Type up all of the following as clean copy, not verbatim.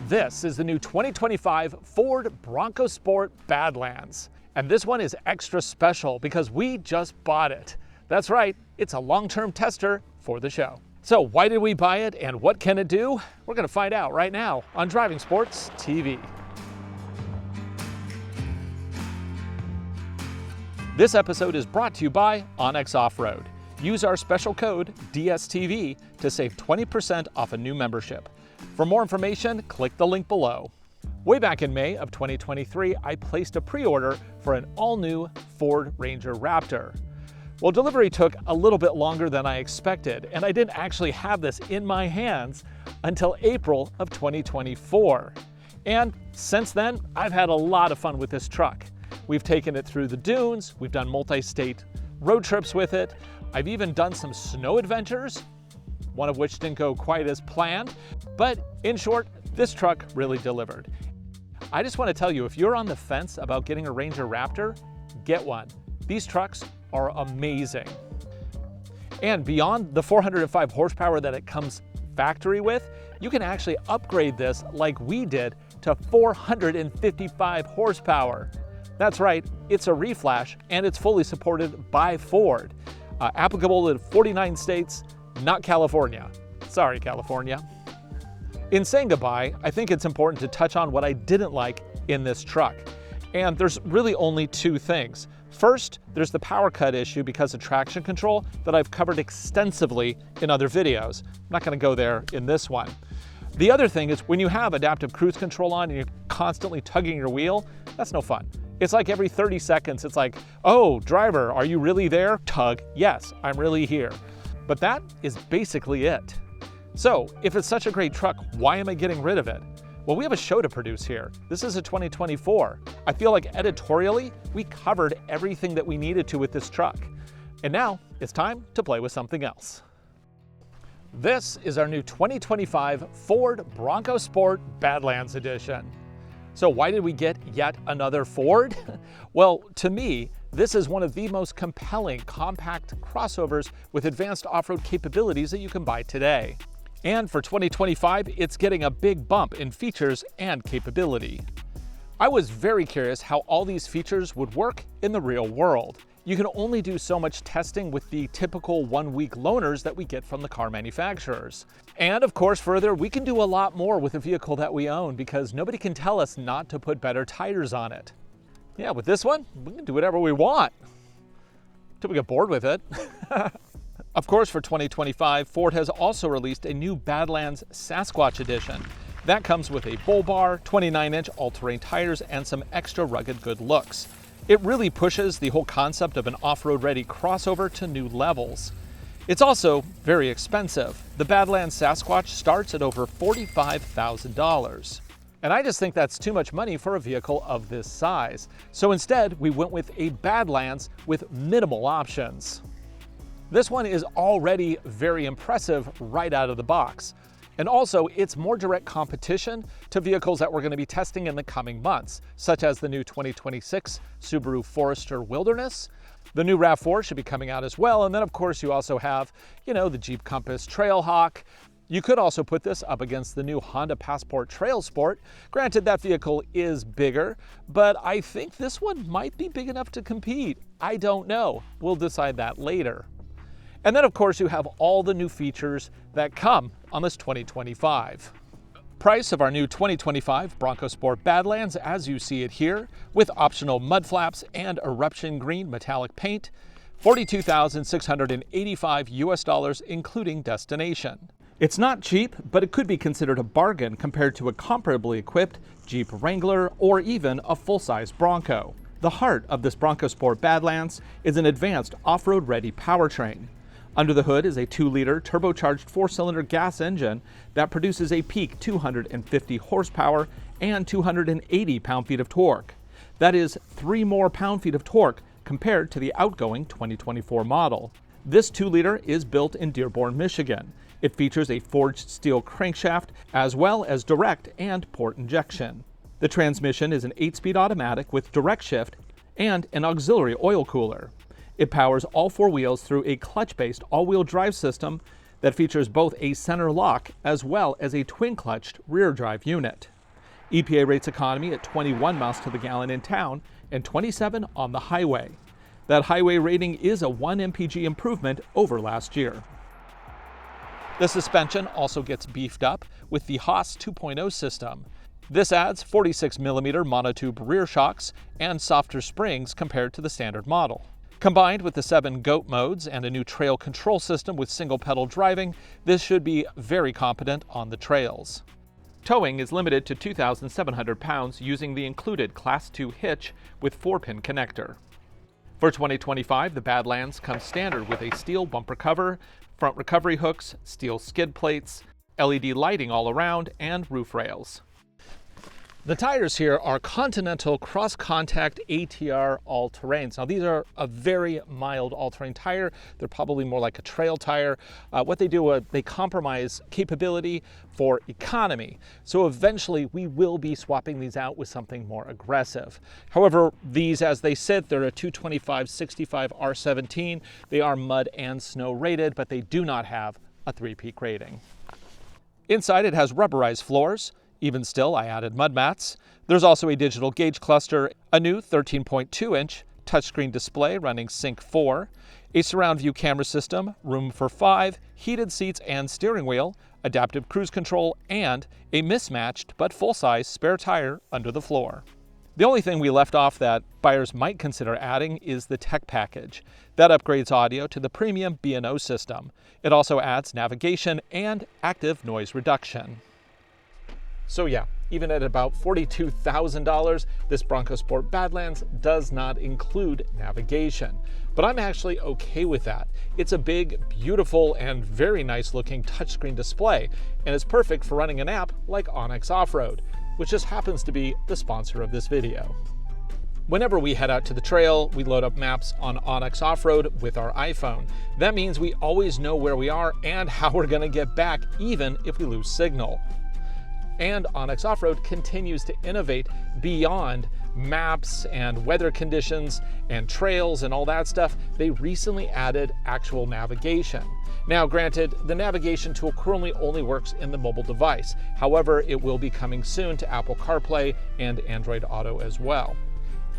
This is the new 2025 Ford Bronco Sport Badlands. And this one is extra special because we just bought it. That's right, it's a long-term tester for the show. So why did we buy it and what can it do? We're gonna find out right now on Driving Sports TV. This episode is brought to you by Onyx Off-Road. Use our special code DSTV to save 20% off a new membership. For more information, click the link below. Way back in May of 2023, I placed a pre-order for an all-new Ford Ranger Raptor. Well, delivery took a little bit longer than I expected, and I didn't actually have this in my hands until April of 2024. And since then, I've had a lot of fun with this truck. We've taken it through the dunes, we've done multi-state road trips with it, I've even done some snow adventures, one of which didn't go quite as planned, but in short, this truck really delivered. I just want to tell you, if you're on the fence about getting a Ranger Raptor, get one. These trucks are amazing. And beyond the 405 horsepower that it comes factory with, you can actually upgrade this like we did to 455 horsepower. That's right, it's a reflash and it's fully supported by Ford. Applicable in 49 states, not California. Sorry, California. In saying goodbye, I think it's important to touch on what I didn't like in this truck. And there's really only two things. First, there's the power cut issue because of traction control that I've covered extensively in other videos. I'm not gonna go there in this one. The other thing is when you have adaptive cruise control on and you're constantly tugging your wheel, that's no fun. It's like every 30 seconds, it's like, oh, driver, are you really there? Tug, yes, I'm really here. But that is basically it. So if it's such a great truck, why am I getting rid of it? Well, we have a show to produce here. This is a 2024. I feel like editorially, we covered everything that we needed to with this truck. And now it's time to play with something else. This is our new 2025 Ford Bronco Sport Badlands Edition. So why did we get yet another Ford? Well, to me, this is one of the most compelling compact crossovers with advanced off-road capabilities that you can buy today. And for 2025, it's getting a big bump in features and capability. I was very curious how all these features would work in the real world. You can only do so much testing with the typical one-week loaners that we get from the car manufacturers. And of course, further, we can do a lot more with a vehicle that we own because nobody can tell us not to put better tires on it. Yeah, with this one, we can do whatever we want until we get bored with it. Of course, for 2025, Ford has also released a new Badlands Sasquatch Edition. That comes with a bull bar, 29-inch all-terrain tires, and some extra rugged good looks. It really pushes the whole concept of an off-road ready crossover to new levels. It's also very expensive. The Badlands Sasquatch starts at over $45,000. And I just think that's too much money for a vehicle of this size. So instead, we went with a Badlands with minimal options. This one is already very impressive right out of the box. And also, it's more direct competition to vehicles that we're going to be testing in the coming months, such as the new 2026 Subaru Forester Wilderness. The new RAV4 should be coming out as well. And then, of course, you also have, the Jeep Compass Trailhawk. You could also put this up against the new Honda Passport Trail Sport. Granted, that vehicle is bigger, but I think this one might be big enough to compete. I don't know. We'll decide that later. And then, of course, you have all the new features that come on this 2025. Price of our new 2025 Bronco Sport Badlands, as you see it here, with optional mud flaps and eruption green metallic paint, $42,685 US, including destination. It's not cheap, but it could be considered a bargain compared to a comparably equipped Jeep Wrangler or even a full-size Bronco. The heart of this Bronco Sport Badlands is an advanced off-road ready powertrain. Under the hood is a 2-liter turbocharged 4-cylinder gas engine that produces a peak 250 horsepower and 280 pound-feet of torque. That is 3 more pound-feet of torque compared to the outgoing 2024 model. This 2-liter is built in Dearborn, Michigan. It features a forged steel crankshaft as well as direct and port injection. The transmission is an 8-speed automatic with direct shift and an auxiliary oil cooler. It powers all 4 wheels through a clutch-based all-wheel drive system that features both a center lock as well as a twin-clutched rear drive unit. EPA rates economy at 21 miles to the gallon in town and 27 on the highway. That highway rating is a 1 mpg improvement over last year. The suspension also gets beefed up with the Haas 2.0 system. This adds 46mm monotube rear shocks and softer springs compared to the standard model. Combined with the 7 GOAT modes and a new trail control system with single pedal driving, this should be very competent on the trails. Towing is limited to 2,700 pounds using the included Class 2 hitch with 4-pin connector. For 2025, the Badlands comes standard with a steel bumper cover, front recovery hooks, steel skid plates, LED lighting all around, and roof rails. The tires here are Continental cross-contact ATR all-terrains. Now these are a very mild all-terrain tire. They're probably more like a trail tire. What they do, they compromise capability for economy. So eventually we will be swapping these out with something more aggressive. However, these as they sit, they're a 225/65 R17. They are mud and snow rated, but they do not have a 3-peak rating. Inside it has rubberized floors. Even still, I added mud mats. There's also a digital gauge cluster, a new 13.2-inch touchscreen display running Sync 4, a surround view camera system, room for 5, heated seats and steering wheel, adaptive cruise control, and a mismatched but full-size spare tire under the floor. The only thing we left off that buyers might consider adding is the tech package. That upgrades audio to the premium B&O system. It also adds navigation and active noise reduction. So yeah, even at about $42,000, this Bronco Sport Badlands does not include navigation. But I'm actually okay with that. It's a big, beautiful, and very nice looking touchscreen display, and it's perfect for running an app like onX Offroad, which just happens to be the sponsor of this video. Whenever we head out to the trail, we load up maps on onX Offroad with our iPhone. That means we always know where we are and how we're gonna get back, even if we lose signal. And onX Offroad continues to innovate beyond maps and weather conditions and trails and all that stuff. They recently added actual navigation. Now, granted, the navigation tool currently only works in the mobile device. However, it will be coming soon to Apple CarPlay and Android Auto as well.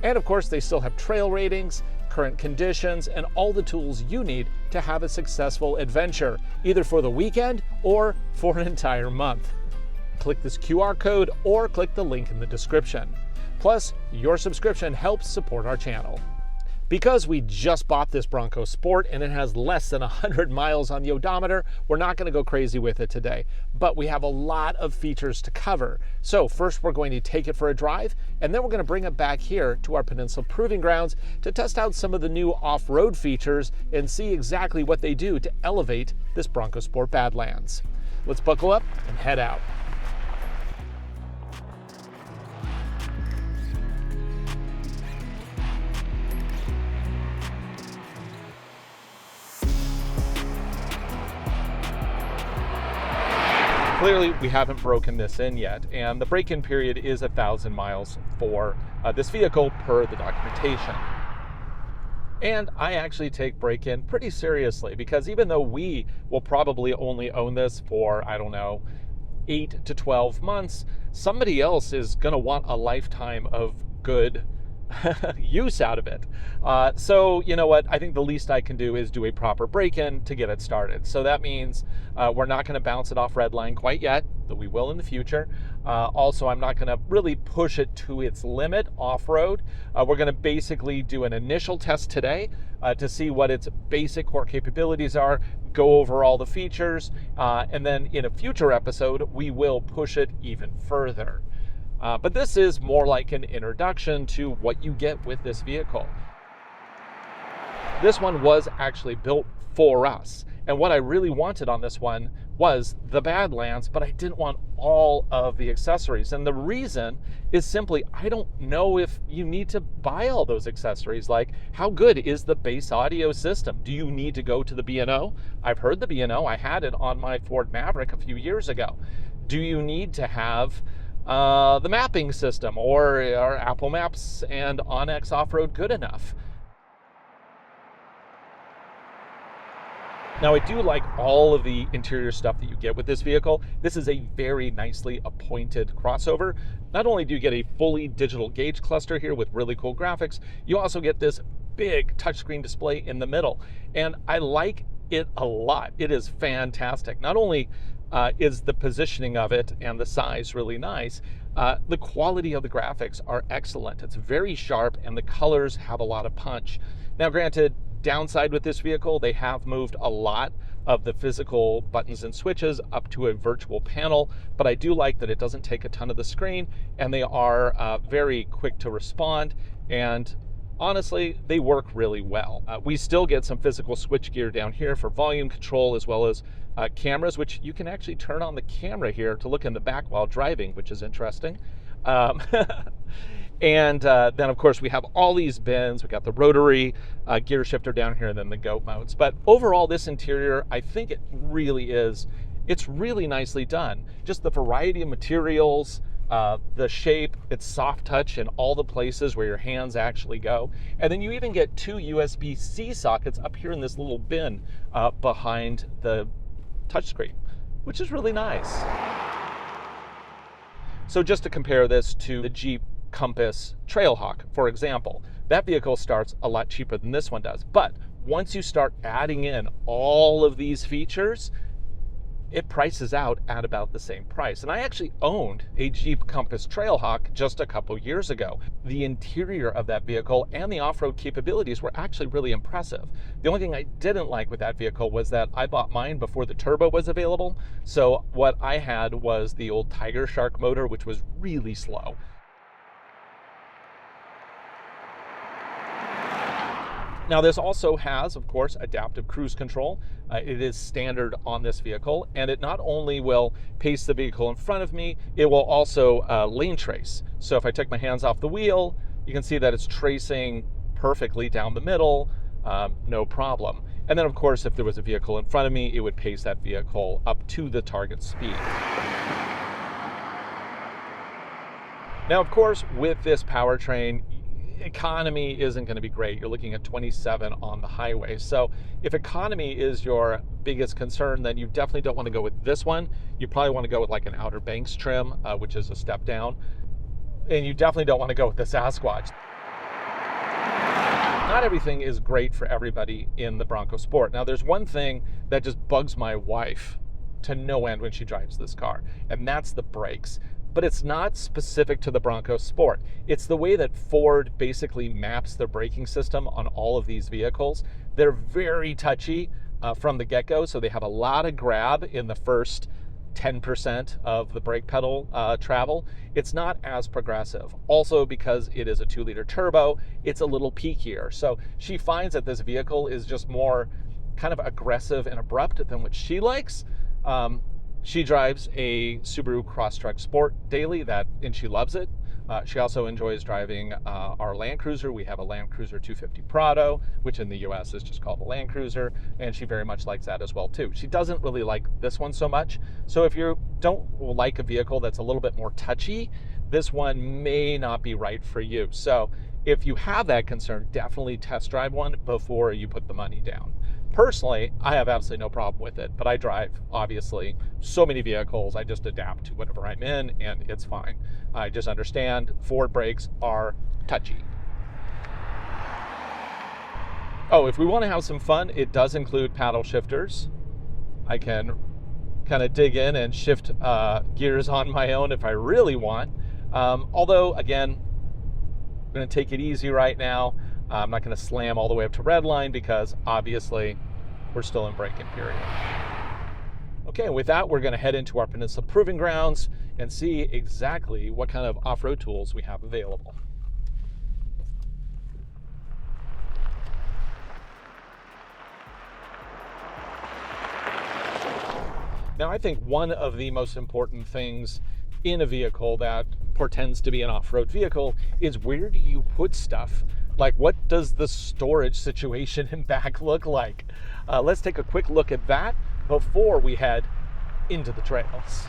And of course, they still have trail ratings, current conditions, and all the tools you need to have a successful adventure, either for the weekend or for an entire month. Click this QR code or click the link in the description. Plus, your subscription helps support our channel. Because we just bought this Bronco Sport and it has less than 100 miles on the odometer, we're not going to go crazy with it today, but we have a lot of features to cover. So first we're going to take it for a drive, and then we're going to bring it back here to our Peninsula Proving Grounds to test out some of the new off-road features and see exactly what they do to elevate this Bronco Sport Badlands. Let's buckle up and head out. Clearly, we haven't broken this in yet, and the break-in period is 1,000 miles for this vehicle per the documentation. And I actually take break-in pretty seriously, because even though we will probably only own this for, I don't know, 8 to 12 months, somebody else is going to want a lifetime of good use out of it. So you know what, I think the least I can do is do a proper break-in to get it started. So that means we're not going to bounce it off redline quite yet, but we will in the future. Also, I'm not going to really push it to its limit off-road. We're going to basically do an initial test today to see what its basic core capabilities are, go over all the features, and then in a future episode we will push it even further. But this is more like an introduction to what you get with this vehicle. This one was actually built for us. And what I really wanted on this one was the Badlands, but I didn't want all of the accessories. And the reason is simply, I don't know if you need to buy all those accessories. Like, how good is the base audio system? Do you need to go to the B&O? I've heard the B&O. I had it on my Ford Maverick a few years ago. Do you need to have the mapping system, or are Apple Maps and onX Offroad good enough? Now, I do like all of the interior stuff that you get with this vehicle. This is a very nicely appointed crossover. Not only do you get a fully digital gauge cluster here with really cool graphics, you also get this big touchscreen display in the middle. And I like it a lot. It is fantastic. Not only is the positioning of it and the size really nice, the quality of the graphics are excellent. It's very sharp and the colors have a lot of punch. Now, granted, downside with this vehicle, they have moved a lot of the physical buttons and switches up to a virtual panel, but I do like that it doesn't take a ton of the screen and they are very quick to respond, and honestly, they work really well. We still get some physical switchgear down here for volume control, as well as cameras, which you can actually turn on the camera here to look in the back while driving, which is interesting. And then, of course, we have all these bins. We got the rotary gear shifter down here, and then the goat modes. But overall, this interior, I think it really is, it's really nicely done. Just the variety of materials, the shape, it's soft touch in all the places where your hands actually go. And then you even get 2 USB-C sockets up here in this little bin behind the touchscreen, which is really nice. So just to compare this to the Jeep Compass Trailhawk, for example, that vehicle starts a lot cheaper than this one does. But once you start adding in all of these features, it prices out at about the same price. And I actually owned a Jeep Compass Trailhawk just a couple years ago. The interior of that vehicle and the off-road capabilities were actually really impressive. The only thing I didn't like with that vehicle was that I bought mine before the turbo was available. So what I had was the old Tiger Shark motor, which was really slow. Now, this also has, of course, adaptive cruise control. It is standard on this vehicle, and it not only will pace the vehicle in front of me, it will also lane trace. So if I take my hands off the wheel, you can see that it's tracing perfectly down the middle, no problem. And then, of course, if there was a vehicle in front of me, it would pace that vehicle up to the target speed. Now, of course, with this powertrain, economy isn't going to be great. You're looking at 27 on the highway. So if economy is your biggest concern, then you definitely don't want to go with this one. You probably want to go with like an Outer Banks trim, which is a step down. And you definitely don't want to go with the Sasquatch. Not everything is great for everybody in the Bronco Sport. Now, there's one thing that just bugs my wife to no end when she drives this car, and that's the brakes. But it's not specific to the Bronco Sport. It's the way that Ford basically maps their braking system on all of these vehicles. They're very touchy from the get-go, so they have a lot of grab in the first 10% of the brake pedal travel. It's not as progressive. Also, because it is a 2-liter turbo, it's a little peakier. So she finds that this vehicle is just more kind of aggressive and abrupt than what she likes. She drives a Subaru Crosstrek Sport daily, and she loves it. She also enjoys driving our Land Cruiser. We have a Land Cruiser 250 Prado, which in the US is just called a Land Cruiser, and she very much likes that as well too. She doesn't really like this one so much. So if you don't like a vehicle that's a little bit more touchy, this one may not be right for you. So if you have that concern, definitely test drive one before you put the money down. Personally, I have absolutely no problem with it, but I drive, obviously, so many vehicles. I just adapt to whatever I'm in, and it's fine. I just understand Ford brakes are touchy. Oh, if we want to have some fun, it does include paddle shifters. I can kind of dig in and shift gears on my own if I really want. Although, again, I'm going to take it easy right now. I'm not going to slam all the way up to red line because obviously we're still in braking period. Okay, with that, we're going to head into our Peninsula Proving Grounds and see exactly what kind of off-road tools we have available. Now, I think one of the most important things in a vehicle that portends to be an off-road vehicle is, where do you put stuff? Like, what does the storage situation in back look like? Let's take a quick look at that before we head into the trails.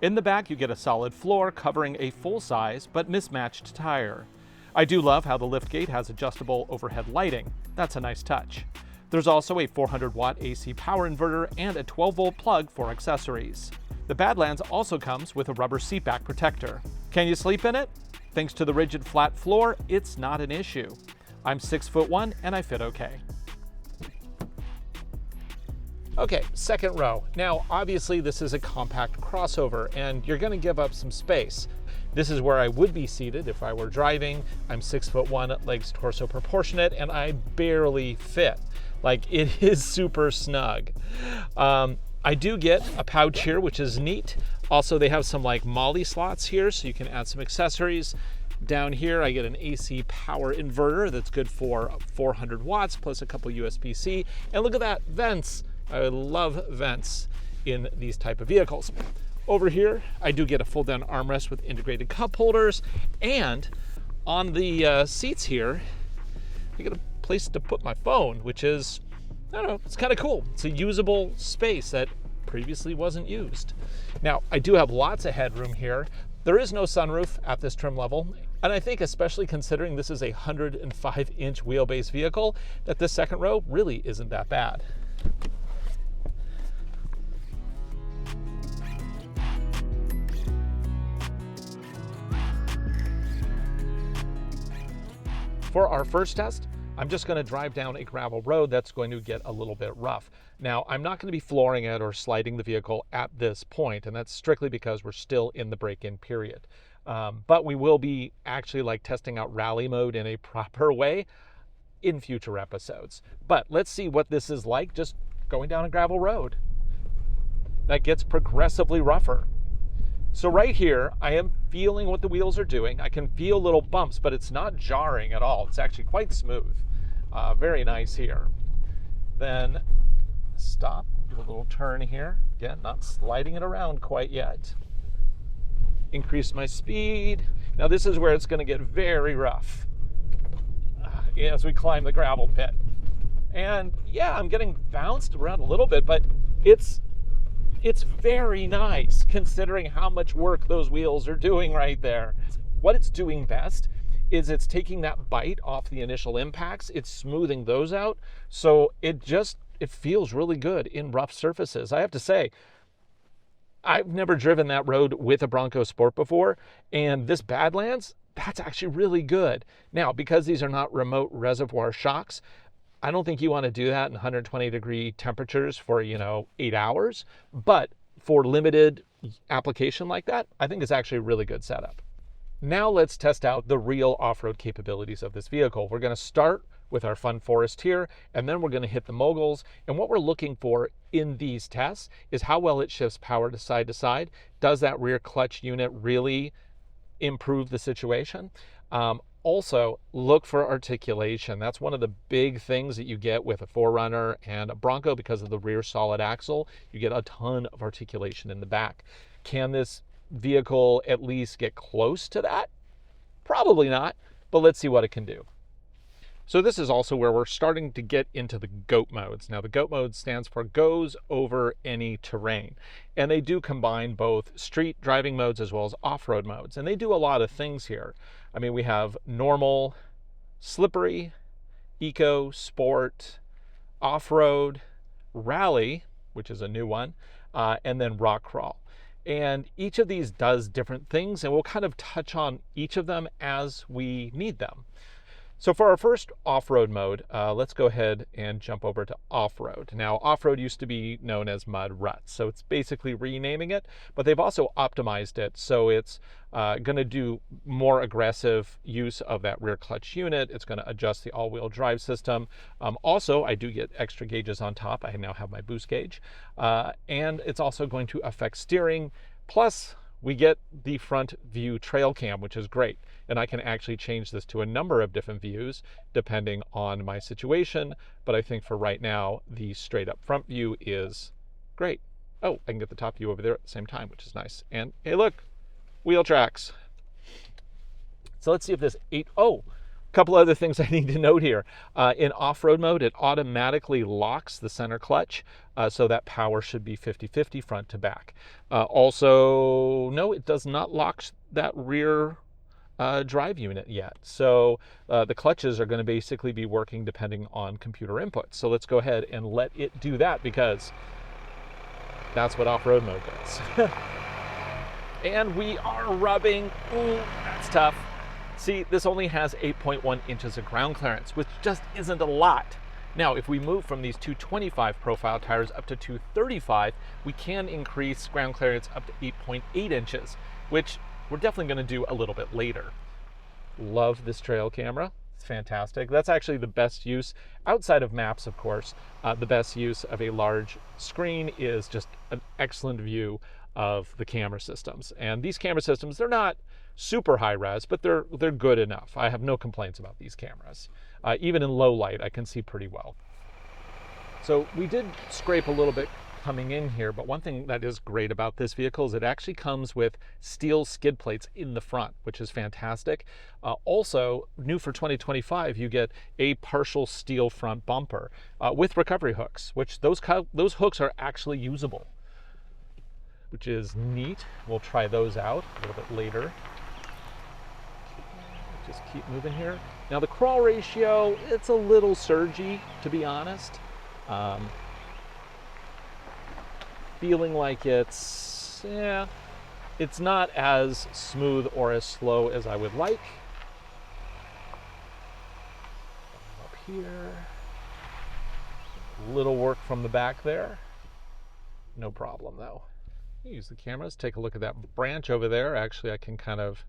In the back, you get a solid floor covering a full-size but mismatched tire. I do love how the liftgate has adjustable overhead lighting. That's a nice touch. There's also a 400-watt AC power inverter and a 12-volt plug for accessories. The Badlands also comes with a rubber seatback protector. Can you sleep in it? Thanks to the rigid flat floor, it's not an issue. I'm 6'1" and I fit okay. Okay, second row. Now, obviously this is a compact crossover and you're gonna give up some space. This is where I would be seated if I were driving. I'm 6'1", legs torso proportionate, and I barely fit. Like, it is super snug. I do get a pouch here, which is neat. Also, they have some like MOLLE slots here, so you can add some accessories. Down here, I get an AC power inverter that's good for 400 watts, plus a couple USB-C. And look at that, vents. I love vents in these type of vehicles. Over here, I do get a fold-down armrest with integrated cup holders, and on the seats here, I get a place to put my phone, which is, I don't know, it's kind of cool. It's a usable space that previously wasn't used. Now, I do have lots of headroom here. There is no sunroof at this trim level, and I think especially considering this is a 105-inch wheelbase vehicle, that this second row really isn't that bad. For our first test, I'm just going to drive down a gravel road that's going to get a little bit rough. Now, I'm not going to be flooring it or sliding the vehicle at this point, and that's strictly because we're still in the break-in period. But we will be actually like testing out rally mode in a proper way in future episodes. But let's see what this is like just going down a gravel road that gets progressively rougher. So right here, I am feeling what the wheels are doing. I can feel little bumps, but it's not jarring at all. It's actually quite smooth. Very nice here. Then stop, do a little turn here. Again, not sliding it around quite yet. Increase my speed. Now this is where it's going to get very rough as we climb the gravel pit. And yeah, I'm getting bounced around a little bit, but it's very nice considering how much work those wheels are doing right there. What it's doing best is it's taking that bite off the initial impacts, it's smoothing those out, so it feels really good in rough surfaces. I have to say, I've never driven that road with a Bronco Sport before, and this Badlands, that's actually really good. Now, because these are not remote reservoir shocks, I don't think you want to do that in 120-degree temperatures for, 8 hours. But for limited application like that, I think it's actually a really good setup. Now let's test out the real off-road capabilities of this vehicle. We're going to start with our fun forest here, and then we're going to hit the moguls. And what we're looking for in these tests is how well it shifts power to side. Does that rear clutch unit really improve the situation? Also, look for articulation. That's one of the big things that you get with a 4Runner and a Bronco because of the rear solid axle. You get a ton of articulation in the back. Can this vehicle at least get close to that? Probably not, but let's see what it can do. So this is also where we're starting to get into the GOAT modes. Now the GOAT mode stands for goes over any terrain. And they do combine both street driving modes as well as off-road modes. And they do a lot of things here. I mean, we have normal, slippery, eco, sport, off-road, rally, which is a new one, and then rock crawl. And each of these does different things, and we'll kind of touch on each of them as we need them. So for our first off-road mode, let's go ahead and jump over to off-road. Now, off-road used to be known as mud ruts, so it's basically renaming it, but they've also optimized it, so it's going to do more aggressive use of that rear clutch unit. It's going to adjust the all-wheel drive system. Also, I do get extra gauges on top. I now have my boost gauge, and it's also going to affect steering. Plus, we get the front view trail cam, which is great. And I can actually change this to a number of different views depending on my situation. But I think for right now, the straight up front view is great. Oh, I can get the top view over there at the same time, which is nice. And hey, look, wheel tracks. So let's see if this a couple other things I need to note here. In off-road mode, it automatically locks the center clutch, so that power should be 50-50 front to back. Also, no, it does not lock that rear drive unit yet. So the clutches are going to basically be working depending on computer input. So let's go ahead and let it do that, because that's what off-road mode does. And we are rubbing. Ooh, that's tough. See, this only has 8.1 inches of ground clearance, which just isn't a lot. Now, if we move from these 225 profile tires up to 235, we can increase ground clearance up to 8.8 inches, which we're definitely going to do a little bit later. Love this trail camera. It's fantastic. That's actually the best use, outside of maps, of course. The best use of a large screen is just an excellent view of the camera systems. And these camera systems, they're not super high res, but they're good enough. I have no complaints about these cameras. Even in low light, I can see pretty well. So we did scrape a little bit coming in here, but one thing that is great about this vehicle is it actually comes with steel skid plates in the front, which is fantastic. Also, new for 2025, you get a partial steel front bumper with recovery hooks, which those hooks are actually usable, which is neat. We'll try those out a little bit later. Just keep moving here. Now the crawl ratio, it's a little surgy, to be honest. Feeling like it's not as smooth or as slow as I would like. Up here, little work from the back there. No problem though. Use the cameras, take a look at that branch over there. Actually, I can kind of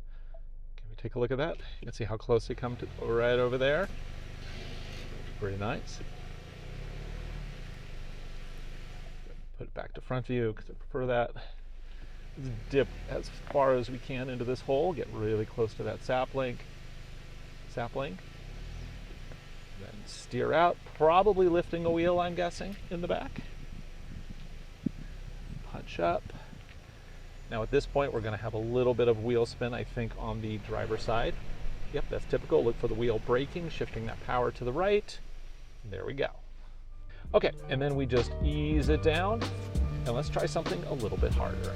take a look at that. You can see how close they come to right over there. Pretty nice. Put it back to front view because I prefer that. Let's dip as far as we can into this hole, get really close to that sapling. Then steer out, probably lifting a wheel, I'm guessing, in the back. Punch up. Now at this point, we're going to have a little bit of wheel spin, I think, on the driver's side. Yep, that's typical. Look for the wheel braking, shifting that power to the right. There we go. Okay, and then we just ease it down, and let's try something a little bit harder.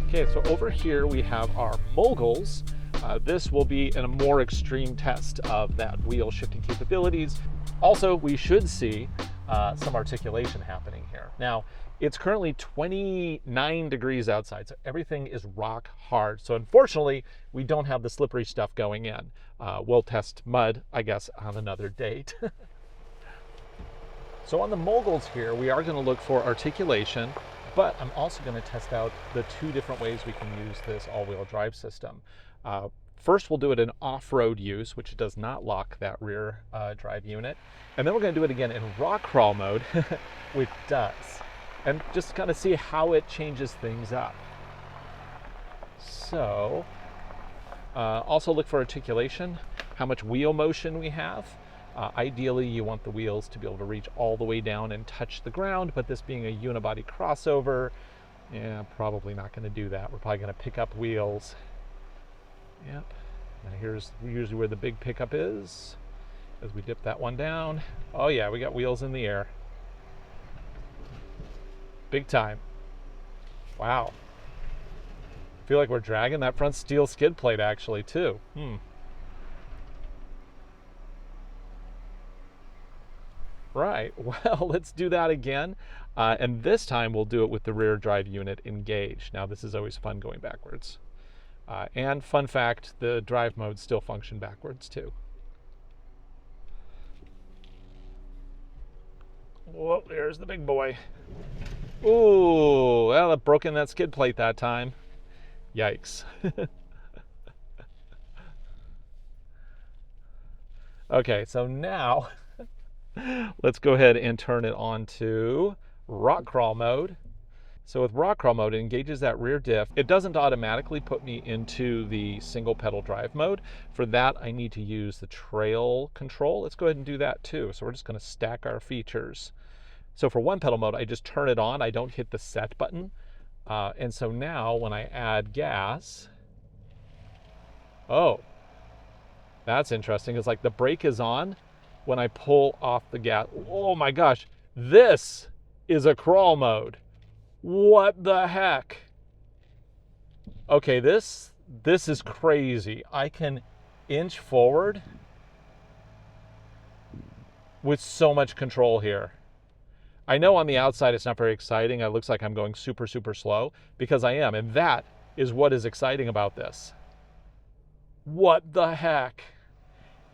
Okay, so over here we have our moguls. This will be in a more extreme test of that wheel shifting capabilities. Also, we should see some articulation happening here. Now, it's currently 29 degrees outside, so everything is rock hard. So unfortunately, we don't have the slippery stuff going in. We'll test mud, I guess, on another date. So on the moguls here, we are going to look for articulation, but I'm also going to test out the two different ways we can use this all-wheel drive system. First, we'll do it in off-road use, which does not lock that rear drive unit. And then we're going to do it again in rock crawl mode, which does. And just kind of see how it changes things up. So, also look for articulation, how much wheel motion we have. Ideally, you want the wheels to be able to reach all the way down and touch the ground, but this being a unibody crossover, yeah, probably not going to do that. We're probably going to pick up wheels. Yep. Now here's usually where the big pickup is. As we dip that one down. Oh yeah, we got wheels in the air. Big time. Wow. I feel like we're dragging that front steel skid plate actually too. Right, well, let's do that again. And this time we'll do it with the rear drive unit engaged. Now this is always fun going backwards. And fun fact, the drive modes still function backwards too. Whoa, there's the big boy. Ooh, well, it broke in that skid plate that time. Yikes. Okay, so now let's go ahead and turn it on to rock crawl mode. So with rock crawl mode, it engages that rear diff. It doesn't automatically put me into the single pedal drive mode. For that, I need to use the trail control. Let's go ahead and do that too. So we're just going to stack our features. So for one pedal mode, I just turn it on. I don't hit the set button. And so now when I add gas, oh, that's interesting. It's like the brake is on when I pull off the gas. Oh my gosh, this is a crawl mode. What the heck? Okay, this is crazy. I can inch forward with so much control here. I know on the outside it's not very exciting. It looks like I'm going super, super slow because I am. And that is what is exciting about this. What the heck?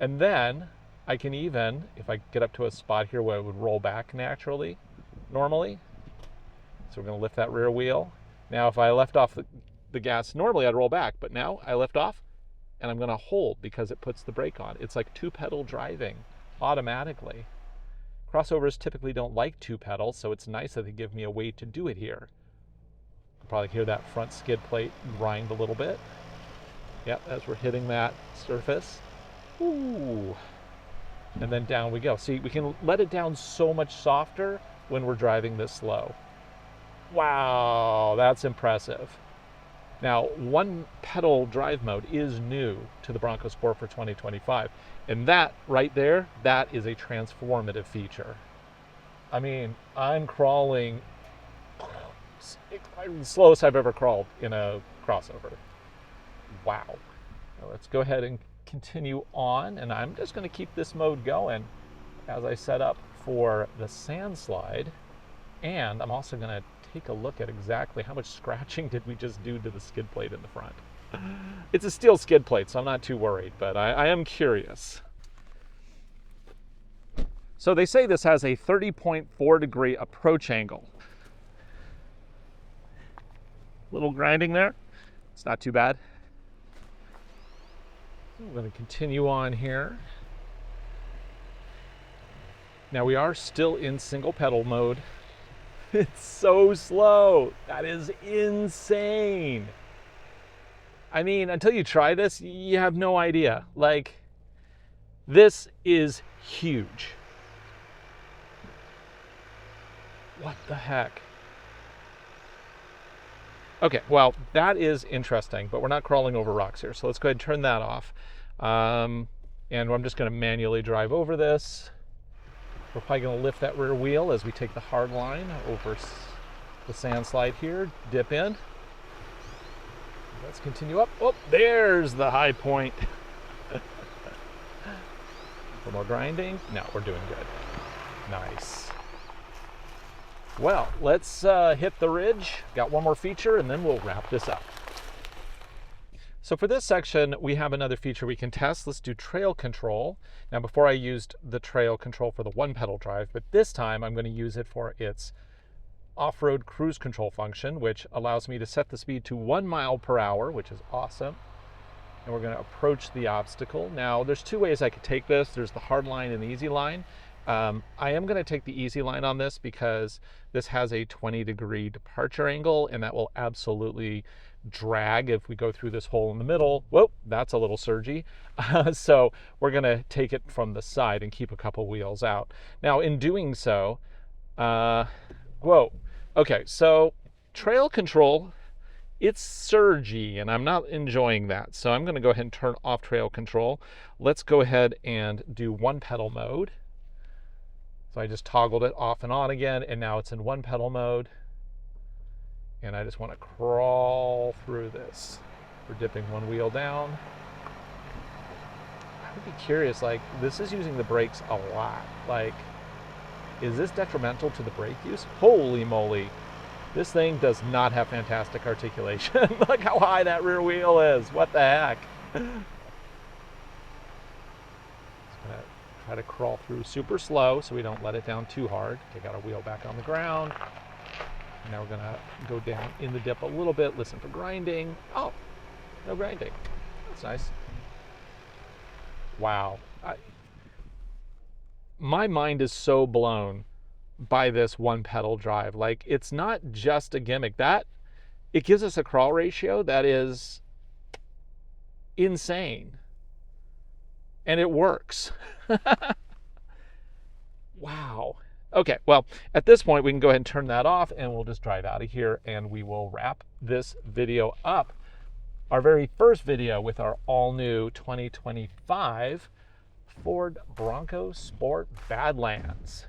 And then I can even, if I get up to a spot here where it would roll back naturally, normally. So we're going to lift that rear wheel. Now, if I left off the gas, normally I'd roll back, but now I lift off and I'm going to hold because it puts the brake on. It's like two-pedal driving automatically. Crossovers typically don't like two pedals, so it's nice that they give me a way to do it here. You'll probably hear that front skid plate grind a little bit. Yep, as we're hitting that surface. Ooh. And then down we go. See, we can let it down so much softer when we're driving this slow. Wow, that's impressive. Now, one pedal drive mode is new to the Bronco Sport for 2025. And that right there, that is a transformative feature. I mean, I'm crawling, the slowest I've ever crawled in a crossover. Wow. Now let's go ahead and continue on. And I'm just going to keep this mode going as I set up for the sand slide. And I'm also going to take a look at exactly how much scratching did we just do to the skid plate in the front. It's a steel skid plate, so I'm not too worried, but I am curious. So they say this has a 30.4 degree approach angle. Little grinding there. It's not too bad. We're going to continue on here. Now we are still in single pedal mode. It's so slow. That is insane. I mean, until you try this, you have no idea. Like, this is huge. What the heck? Okay, well, that is interesting, but we're not crawling over rocks here. So let's go ahead and turn that off. And I'm just going to manually drive over this. We're probably going to lift that rear wheel as we take the hard line over the sand slide here, dip in. Let's continue up. Oh, there's the high point. A little more grinding. No, we're doing good. Nice. Well, let's hit the ridge. Got one more feature and then we'll wrap this up. So for this section, we have another feature we can test. Let's do trail control. Now, before I used the trail control for the one pedal drive, but this time I'm going to use it for its off-road cruise control function, which allows me to set the speed to 1 mile per hour, which is awesome. And we're going to approach the obstacle. Now, there's two ways I could take this. There's the hard line and the easy line. I am going to take the easy line on this because this has a 20-degree departure angle, and that will absolutely drag if we go through this hole in the middle. Whoa, that's a little surgy. So we're going to take it from the side and keep a couple wheels out. Now, in doing so, whoa. Okay, so trail control, it's surgy, and I'm not enjoying that. So I'm going to go ahead and turn off trail control. Let's go ahead and do one pedal mode. So I just toggled it off and on again, and now it's in one pedal mode. And I just want to crawl through this. We're dipping one wheel down. I would be curious, like, this is using the brakes a lot. Like, is this detrimental to the brake use? Holy moly. This thing does not have fantastic articulation. Look how high that rear wheel is. What the heck? Just gonna try to crawl through super slow so we don't let it down too hard. Take our wheel back on the ground. Now we're gonna go down in the dip a little bit, listen for grinding. Oh, no grinding. That's nice. Wow. My mind is so blown by this one pedal drive. Like, it's not just a gimmick. It gives us a crawl ratio that is insane. And it works. Wow. Okay, well, at this point, we can go ahead and turn that off, and we'll just drive out of here, and we will wrap this video up. Our very first video with our all-new 2025 Ford Bronco Sport Badlands.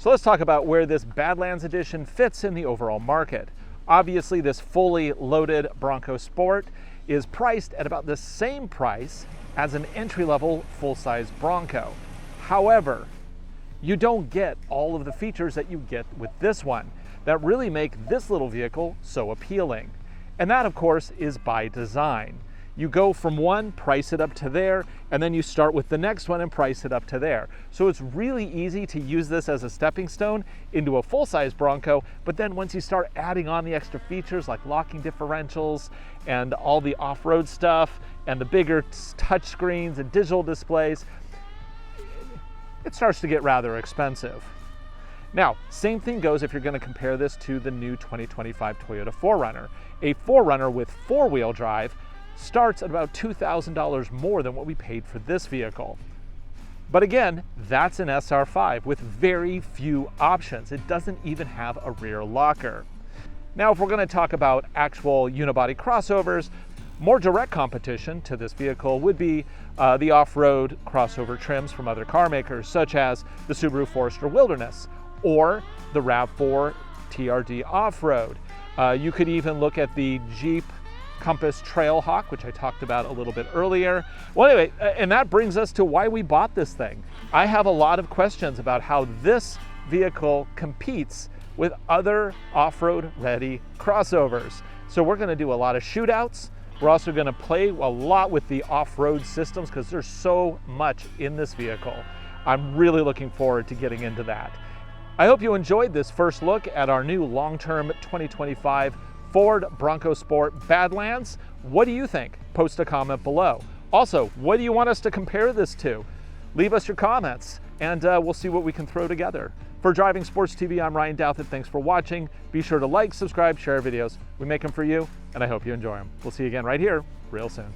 So let's talk about where this Badlands edition fits in the overall market. Obviously, this fully loaded Bronco Sport is priced at about the same price as an entry-level full-size Bronco. However, you don't get all of the features that you get with this one that really make this little vehicle so appealing. And that, of course, is by design. You go from one, price it up to there, and then you start with the next one and price it up to there. So it's really easy to use this as a stepping stone into a full-size Bronco, but then once you start adding on the extra features like locking differentials and all the off-road stuff and the bigger touch screens and digital displays, it starts to get rather expensive. Now, same thing goes if you're going to compare this to the new 2025 Toyota 4Runner. A 4Runner with four-wheel drive starts at about $2,000 more than what we paid for this vehicle. But again, that's an SR5 with very few options. It doesn't even have a rear locker. Now, if we're going to talk about actual unibody crossovers, more direct competition to this vehicle would be the off-road crossover trims from other car makers, such as the Subaru Forester Wilderness or the RAV4 TRD Off-Road. You could even look at the Jeep Compass Trailhawk, which I talked about a little bit earlier. Well, anyway, and that brings us to why we bought this thing. I have a lot of questions about how this vehicle competes with other off-road ready crossovers. So we're going to do a lot of shootouts. We're also going to play a lot with the off-road systems because there's so much in this vehicle. I'm really looking forward to getting into that. I hope you enjoyed this first look at our new long-term 2025 Ford Bronco Sport Badlands. What do you think? Post a comment below. Also, what do you want us to compare this to? Leave us your comments and we'll see what we can throw together. For Driving Sports TV, I'm Ryan Douthit. Thanks for watching. Be sure to like, subscribe, share our videos. We make them for you, and I hope you enjoy them. We'll see you again right here real soon.